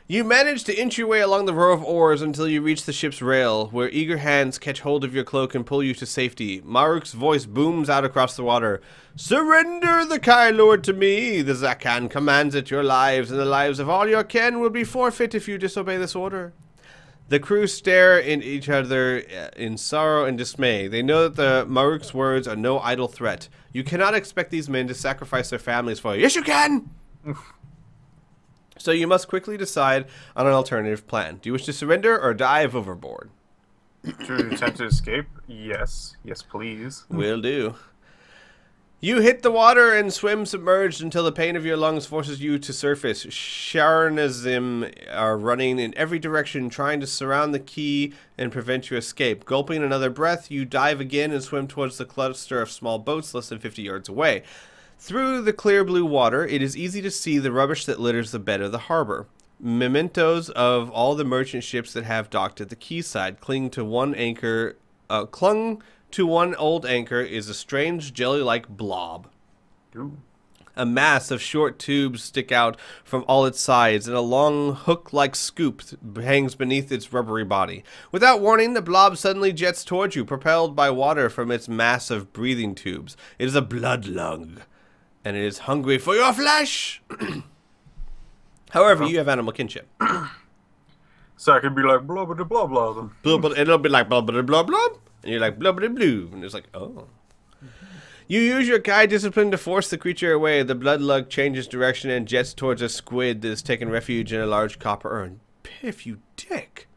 You manage to inch your way along the row of oars until you reach the ship's rail, where eager hands catch hold of your cloak and pull you to safety. Maruk's voice booms out across the water. Surrender the Kai Lord to me. The Zakan commands it. Your lives and the lives of all your kin will be forfeit if you disobey this order. The crew stare at each other in sorrow and dismay. They know that the Maruk's words are no idle threat. You cannot expect these men to sacrifice their families for you. Yes, you can! So you must quickly decide on an alternative plan. Do you wish to surrender or dive overboard? To attempt to escape? Yes. Yes, please. Will do. You hit the water and swim submerged until the pain of your lungs forces you to surface. Sharnazim are running in every direction, trying to surround the key and prevent your escape. Gulping another breath, you dive again and swim towards the cluster of small boats less than 50 yards away. Through the clear blue water, it is easy to see the rubbish that litters the bed of the harbor. Mementos of all the merchant ships that have docked at the quayside clung to one old anchor is a strange jelly-like blob. Ooh. A mass of short tubes stick out from all its sides, and a long hook-like scoop hangs beneath its rubbery body. Without warning, the blob suddenly jets towards you, propelled by water from its massive breathing tubes. It is a blood lung, and it is hungry for your flesh. However, you have animal kinship. So I could be like, blah, blah, blah, blah, blah. It'll be like blah, blah, blah, blah. And you're like, blah, blah, blue. And it's like, oh. You use your Kai discipline to force the creature away. The blood lug changes direction and jets towards a squid that has taken refuge in a large copper urn. Piph, you dick.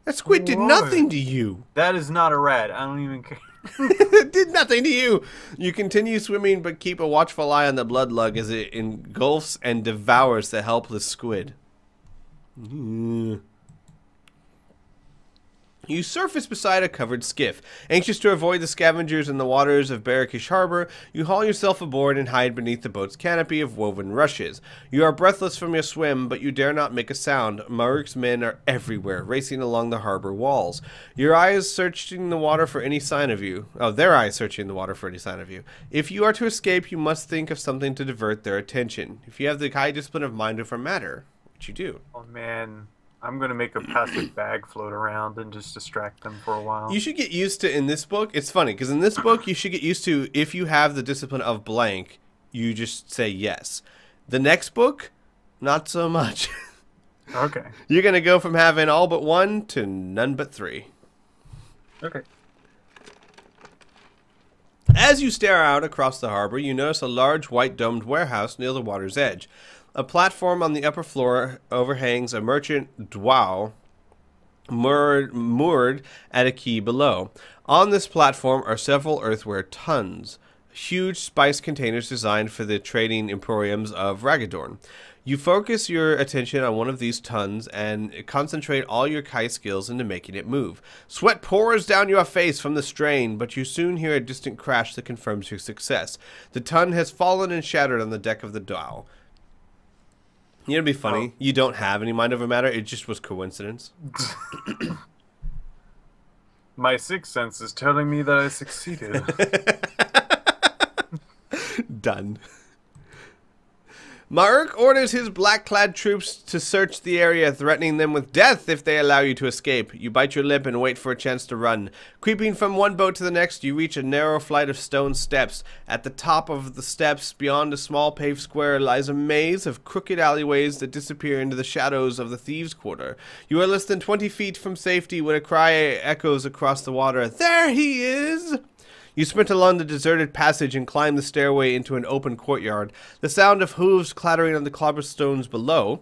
That squid did nothing to you. That is not a rat. I don't even care. It did nothing to you. You continue swimming, but keep a watchful eye on the blood lug as it engulfs and devours the helpless squid. You surface beside a covered skiff. Anxious to avoid the scavengers in the waters of Barakish Harbor, you haul yourself aboard and hide beneath the boat's canopy of woven rushes. You are breathless from your swim, but you dare not make a sound. Maruk's men are everywhere, racing along the harbor walls. Your eyes searching the water for any sign of you. Oh, their eyes searching the water for any sign of you. If you are to escape, you must think of something to divert their attention. If you have the high discipline of mind over matter, which you do. Oh, man. I'm going to make a plastic bag float around and just distract them for a while. You should get used to, in this book, it's funny, because in this book, you should get used to, if you have the discipline of blank, you just say yes. The next book, not so much. Okay. You're going to go from having all but one to none but three. Okay. As you stare out across the harbor, you notice a large white domed warehouse near the water's edge. A platform on the upper floor overhangs a merchant dhow moored at a quay below. On this platform are several earthenware tons, huge spice containers designed for the trading emporiums of Ragadorn. You focus your attention on one of these tons and concentrate all your Kai skills into making it move. Sweat pours down your face from the strain, but you soon hear a distant crash that confirms your success. The ton has fallen and shattered on the deck of the dhow. You know, it'd be funny. Oh. You don't have any mind over matter. It just was coincidence. My sixth sense is telling me that I succeeded. Done. Maruk orders his black-clad troops to search the area, threatening them with death if they allow you to escape. You bite your lip and wait for a chance to run. Creeping from one boat to the next, you reach a narrow flight of stone steps. At the top of the steps, beyond a small paved square, lies a maze of crooked alleyways that disappear into the shadows of the thieves' quarter. You are less than 20 feet from safety when a cry echoes across the water. There he is! You sprint along the deserted passage and climb the stairway into an open courtyard. The sound of hooves clattering on the cobblestones below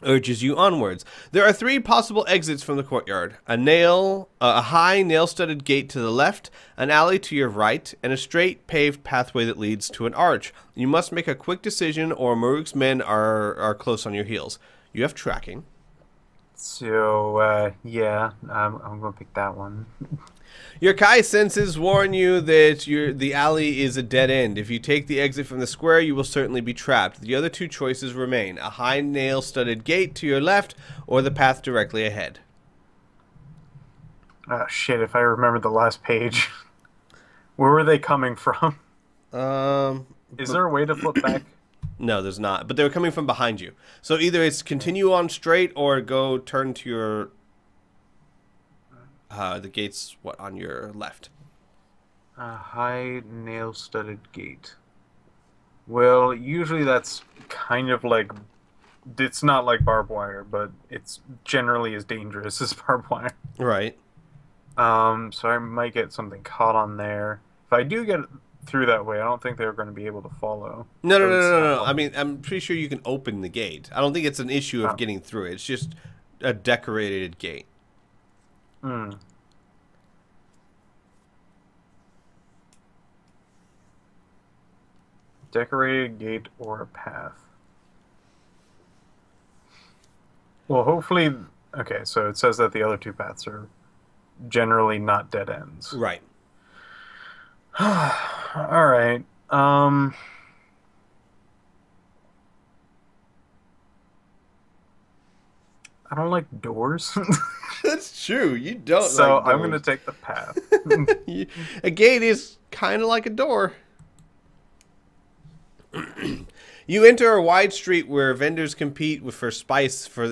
urges you onwards. There are 3 possible exits from the courtyard. A high nail-studded gate to the left, an alley to your right, and a straight paved pathway that leads to an arch. You must make a quick decision or Maruk's men are close on your heels. You have tracking. So, yeah, I'm going to pick that one. Your Kai senses warn you that the alley is a dead end. If you take the exit from the square, you will certainly be trapped. The other 2 choices remain: a high nail-studded gate to your left, or the path directly ahead. Oh, shit, if I remember the last page. Where were they coming from? Is there a way to flip back? No, there's not. But they were coming from behind you. So either it's continue on straight or go turn to your... the gate's, on your left. A high nail-studded gate. Well, usually that's kind of like... It's not like barbed wire, but it's generally as dangerous as barbed wire. Right. So I might get something caught on there. If I do get through that way, I don't think they're going to be able to follow. No. I mean, I'm pretty sure you can open the gate. I don't think it's an issue of getting through it. It's just a decorated gate. Hmm. Decorated gate or a path. Well, hopefully... Okay, so it says that the other two paths are generally not dead ends. Right. All right. I don't like doors. That's true. You don't So like I'm doors. going to take the path. A gate is kind of like a door. You enter a wide street where vendors compete for space for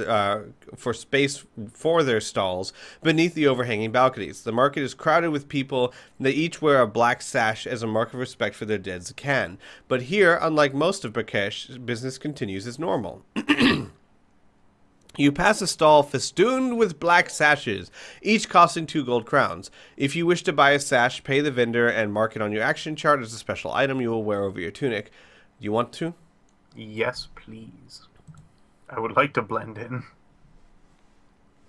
their stalls beneath the overhanging balconies. The market is crowded with people. They each wear a black sash as a mark of respect for their dead Zakan. But here, unlike most of Bakesh, business continues as normal. You pass a stall festooned with black sashes, each costing 2 gold crowns. If you wish to buy a sash, pay the vendor and mark it on your action chart as a special item you will wear over your tunic. Do you want to? Yes, please. I would like to blend in.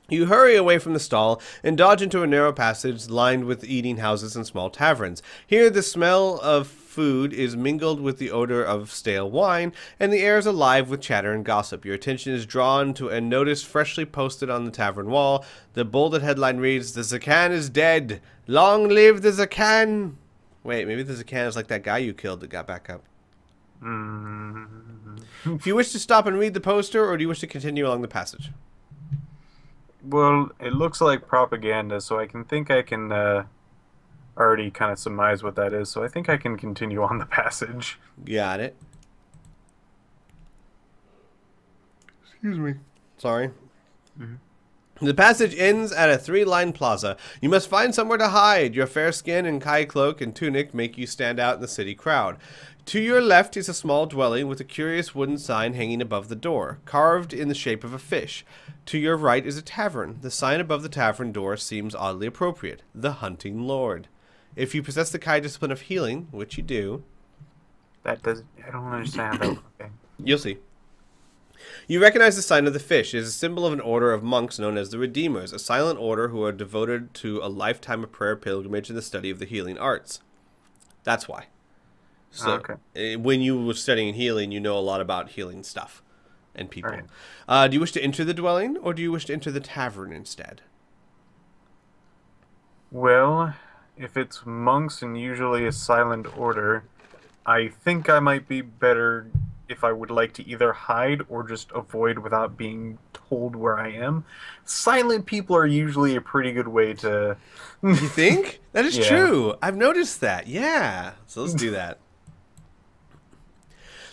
You hurry away from the stall and dodge into a narrow passage lined with eating houses and small taverns. Here the smell of food is mingled with the odor of stale wine, and the air is alive with chatter and gossip. Your attention is drawn to a notice freshly posted on the tavern wall. The bolded headline reads, "The Zakan is dead! Long live the Zakan!" Wait, maybe the Zakan is like that guy you killed that got back up. If you wish to stop and read the poster, or do you wish to continue along the passage? Well, it looks like propaganda, so I can already kind of surmise what that is, so I think I can continue on the passage. Got it. Excuse me. Sorry. The passage ends at a 3-line plaza. You must find somewhere to hide. Your fair skin and kai cloak and tunic make you stand out in the city crowd. To your left is a small dwelling with a curious wooden sign hanging above the door, carved in the shape of a fish. To your right is a tavern. The sign above the tavern door seems oddly appropriate. The Hunting Lord. If you possess the Kai discipline of healing, which you do... I don't understand that. Okay. You'll see. You recognize the sign of the fish. It is a symbol of an order of monks known as the Redeemers, a silent order who are devoted to a lifetime of prayer, pilgrimage, and the study of the healing arts. That's why. So, when you were studying healing, you know a lot about healing stuff and people. Right. Do you wish to enter the dwelling, or do you wish to enter the tavern instead? Well, if it's monks and usually a silent order, I think I might be better if I would like to either hide or just avoid without being told where I am. Silent people are usually a pretty good way to... You think? That is true. I've noticed that. Yeah. So let's do that.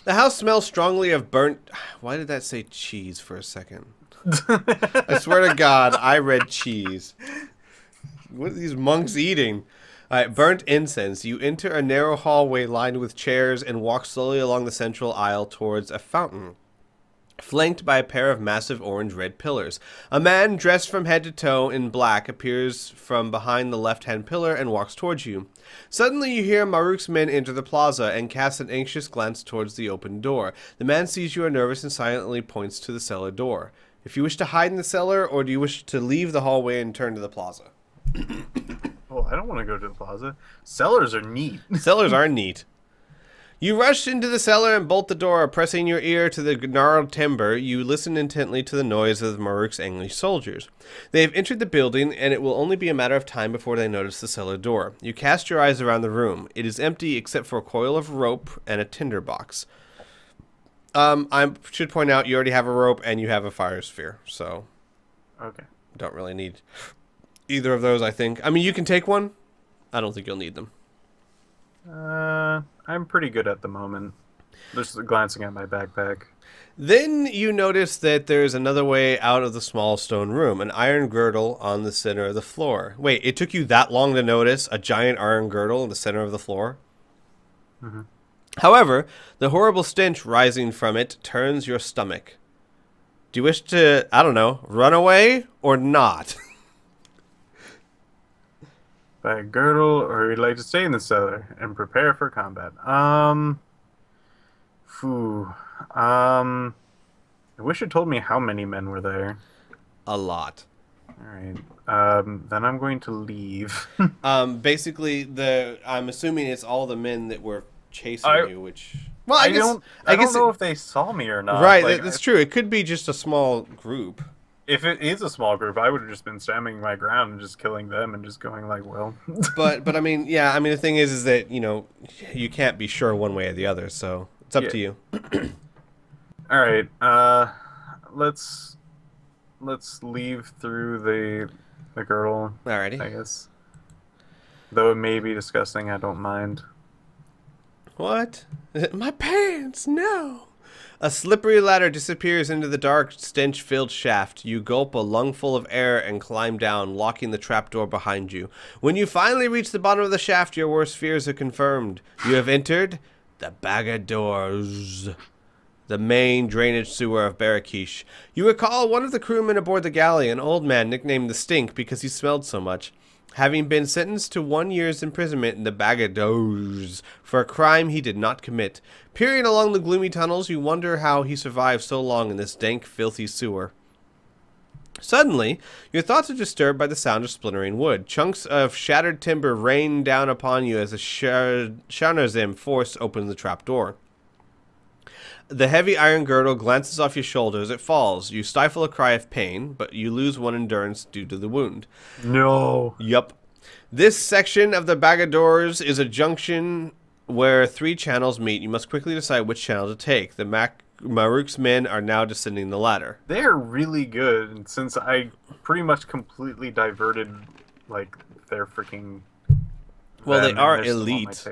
The house smells strongly of burnt... Why did that say cheese for a second? I swear to God, I read cheese. What are these monks eating? All right, burnt incense. You enter a narrow hallway lined with chairs and walk slowly along the central aisle towards a fountain, flanked by a pair of massive orange-red pillars. A man dressed from head to toe in black appears from behind the left-hand pillar and walks towards you. Suddenly you hear Maruk's men enter the plaza and cast an anxious glance towards the open door. The man sees you are nervous and silently points to the cellar door. If you wish to hide in the cellar, or do you wish to leave the hallway and turn to the plaza? Well, I don't want to go to the plaza. Cellars are neat. Cellars are neat. You rush into the cellar and bolt the door, pressing your ear to the gnarled timber. You listen intently to the noise of Maruk's English soldiers. They have entered the building, and it will only be a matter of time before they notice the cellar door. You cast your eyes around the room. It is empty except for a coil of rope and a tinder box. I should point out you already have a rope and you have a fire sphere, so okay, don't really need either of those, I think. I mean, you can take one. I don't think you'll need them. I'm pretty good at the moment. Just glancing at my backpack. Then you notice that there's another way out of the small stone room, an iron girdle on the center of the floor. Wait, it took you that long to notice a giant iron girdle in the center of the floor? Mm-hmm. However, the horrible stench rising from it turns your stomach. Do you wish to, I don't know, run away or not? By a girdle, or you'd like to stay in the cellar and prepare for combat. I wish it told me how many men were there. A lot. Alright. Then I'm going to leave. Basically, I'm assuming it's all the men that were chasing you, which... Well, I don't know if they saw me or not. Right, like, that's true. It could be just a small group. If it is a small group, I would have just been standing my ground and just killing them and just going like, well. but I mean, yeah, I mean, the thing is that, you know, you can't be sure one way or the other, so it's up to you. All right, let's leave through the girdle. Alrighty. I guess. Though it may be disgusting, I don't mind. What? My pants, no. A slippery ladder disappears into the dark, stench-filled shaft. You gulp a lungful of air and climb down, locking the trapdoor behind you. When you finally reach the bottom of the shaft, your worst fears are confirmed. You have entered the Bagadors, the main drainage sewer of Barakesh. You recall one of the crewmen aboard the galley, an old man nicknamed the Stink because he smelled so much. Having been sentenced to 1 year's imprisonment in the Bagadors for a crime he did not commit. Peering along the gloomy tunnels, you wonder how he survived so long in this dank, filthy sewer. Suddenly, your thoughts are disturbed by the sound of splintering wood. Chunks of shattered timber rain down upon you as a Shanazim force opens the trapdoor. The heavy iron girdle glances off your shoulder as it falls. You stifle a cry of pain, but you lose 1 endurance due to the wound. No. Yup. This section of the Bagadors is a junction where 3 channels meet. You must quickly decide which channel to take. The Maruk's men are now descending the ladder. They're really good, and since I pretty much completely diverted, like, their freaking... Well, they are elite,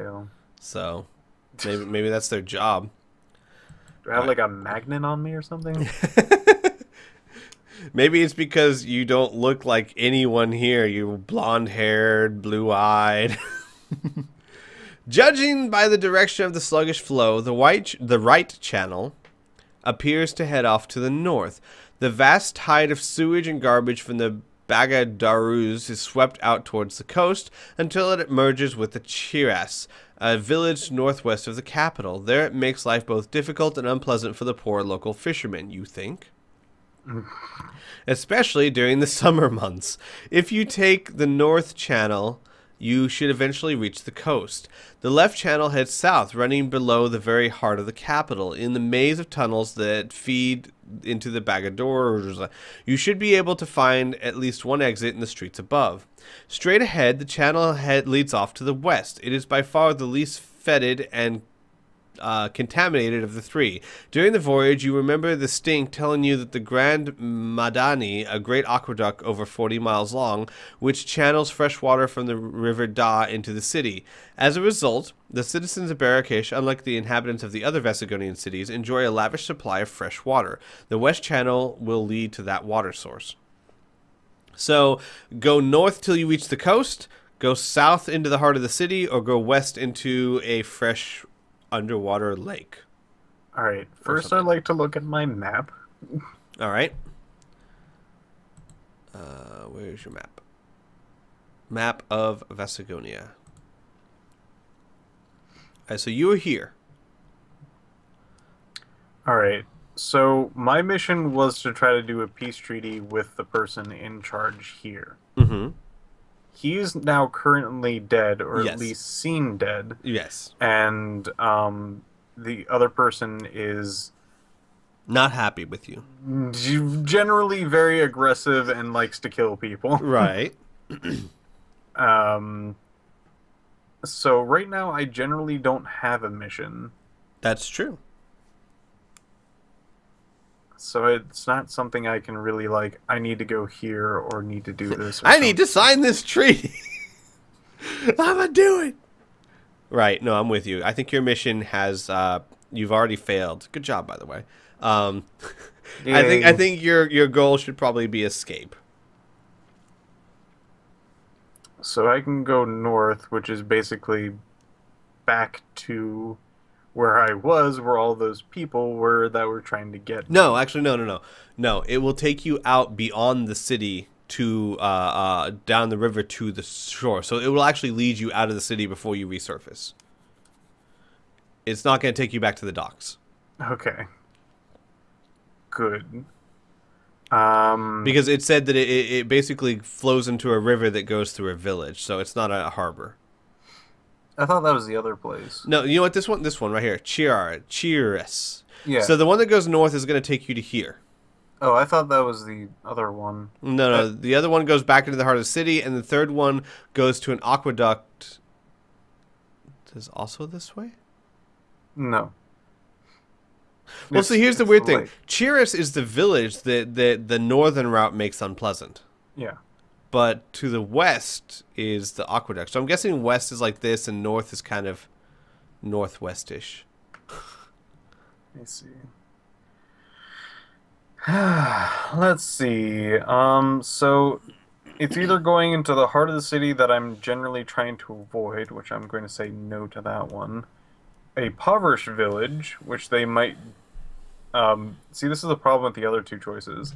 so maybe that's their job. Do I have, like, a magnet on me or something? Maybe it's because you don't look like anyone here. You're blonde-haired, blue-eyed. Judging by the direction of the sluggish flow, the right channel appears to head off to the north. The vast tide of sewage and garbage from the Bagadarus is swept out towards the coast until it merges with the Chiras, a village northwest of the capital. There it makes life both difficult and unpleasant for the poor local fishermen, you think? Especially during the summer months. If you take the north channel, you should eventually reach the coast. The left channel heads south, running below the very heart of the capital, in the maze of tunnels that feed into the Bagadors. You should be able to find at least 1 exit in the streets above. Straight ahead, the channel leads off to the west. It is by far the least fetid and contaminated of the 3. During the voyage, you remember the Stink telling you that the Grand Madani, a great aqueduct over 40 miles long, which channels fresh water from the river Da into the city. As a result, the citizens of Barakesh, unlike the inhabitants of the other Vesagonian cities, enjoy a lavish supply of fresh water. The west channel will lead to that water source. So, go north till you reach the coast, go south into the heart of the city, or go west into a fresh underwater lake. Alright, first I'd like to look at my map. Alright. Where's your map? Map of Vesagonia. Alright, so you are here. Alright, so my mission was to try to do a peace treaty with the person in charge here. Mm-hmm. He's now currently dead, or Yes. at least seen dead. Yes. And the other person is Not happy with you. generally very aggressive and likes to kill people. Right. So right now I generally don't have a mission. That's true. So it's not something I can really, like, I need to go here or need to do this. Or I need to sign this treaty. I'ma do it. Right. No, I'm with you. I think your mission has You've already failed. Good job, by the way. I Yay. think your goal should probably be escape. So I can go north, which is basically back to where I was, where all those people were that were trying to get me. No, actually, no. It will take you out beyond the city to down the river to the shore. So it will actually lead you out of the city before you resurface. It's not going to take you back to the docks. Okay. Good. Because it said that it basically flows into a river that goes through a village, so it's not a harbor. I thought that was the other place. No, you know what? This one right here, Chiaris. Yeah. So the one that goes north is going to take you to here. Oh, I thought that was the other one. No, the other one goes back into the heart of the city, and the third one goes to an aqueduct. Is also this way? No. Well, so here's the weird thing. lake. Chiaris is the village that the northern route makes unpleasant. Yeah. But to the west is the aqueduct. So I'm guessing west is like this, and north is kind of northwestish. Let me see. Let's see. So it's either going into the heart of the city that I'm generally trying to avoid, which I'm going to say no to that one. A impoverished village, which they might. See, this is the problem with the other two choices.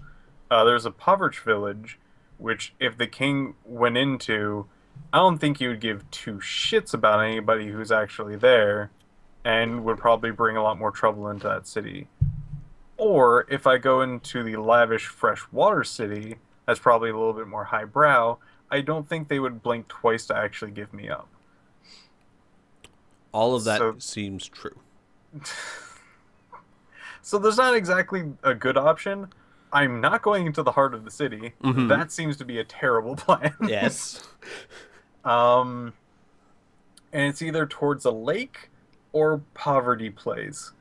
There's a impoverished village, which if the king went into, I don't think he would give two shits about anybody who's actually there, and would probably bring a lot more trouble into that city. Or if I go into the lavish freshwater city, that's probably a little bit more highbrow, I don't think they would blink twice to actually give me up. All of that seems true. So there's not exactly a good option. I'm not going into the heart of the city. Mhm. That seems to be a terrible plan. Yes. And it's either towards a lake or poverty place.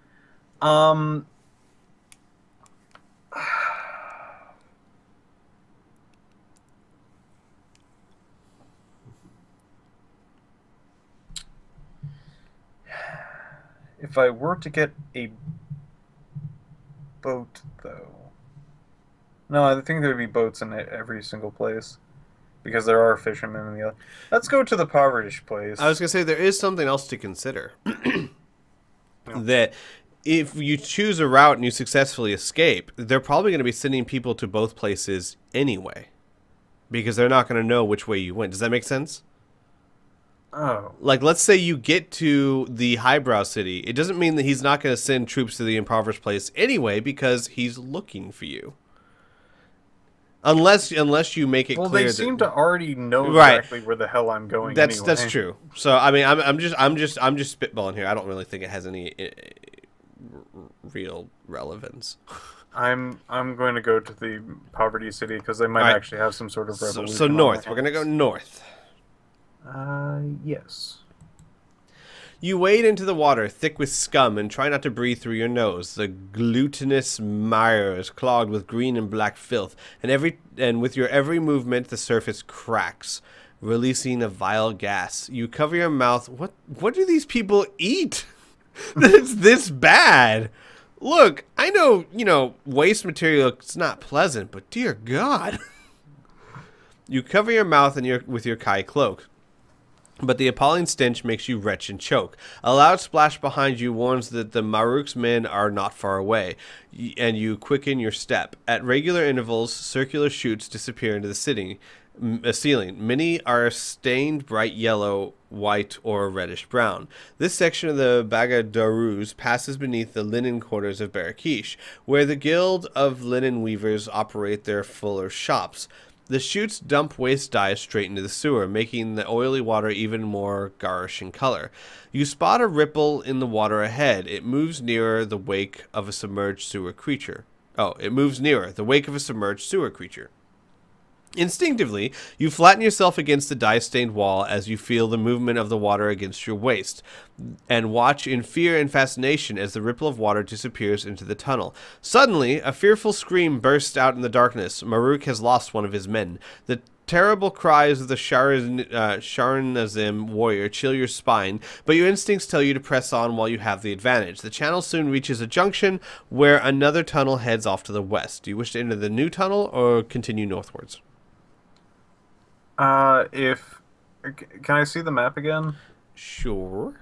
If I were to get a boat, though... No, I think there'd be boats in every single place. Because there are fishermen in the other... Let's go to the poverty place. I was going to say, there is something else to consider. That if you choose a route and you successfully escape, they're probably going to be sending people to both places anyway. Because they're not going to know which way you went. Does that make sense? Oh. Like, let's say you get to the highbrow city. It doesn't mean that he's not going to send troops to the impoverished place anyway, because he's looking for you. Unless you make it clear. Well, they seem to already know Right. exactly where the hell I'm going. That's anyway. that's true. So I mean, I'm just spitballing here. I don't really think it has any real relevance. I'm going to go to the poverty city because they might Alright. actually have some sort of revolution. So on north. their We're gonna go hands. north. Yes. You wade into the water, thick with scum, and try not to breathe through your nose. The glutinous mire is clogged with green and black filth, and with your every movement, the surface cracks, releasing a vile gas. You cover your mouth. What do these people eat? That it's this bad. Look, I know, waste material, it's not pleasant, but dear God. You cover your mouth with your kai cloak. But the appalling stench makes you retch and choke. A loud splash behind you warns that the Maruk's men are not far away, and you quicken your step. At regular intervals, circular chutes disappear into the ceiling. Many are stained bright yellow, white, or reddish brown. This section of the Bagadarus passes beneath the linen quarters of Barakish, where the guild of linen weavers operate their fuller shops. The chutes dump waste dyes straight into the sewer, making the oily water even more garish in color. You spot a ripple in the water ahead. It moves nearer the wake of a submerged sewer creature. Instinctively, you flatten yourself against the dye-stained wall as you feel the movement of the water against your waist, and watch in fear and fascination as the ripple of water disappears into the tunnel. Suddenly, a fearful scream bursts out in the darkness. Maruk has lost one of his men. The terrible cries of the Sharanazim warrior chill your spine, but your instincts tell you to press on while you have the advantage. The channel soon reaches a junction where another tunnel heads off to the west. Do you wish to enter the new tunnel or continue northwards? Can I see the map again? Sure.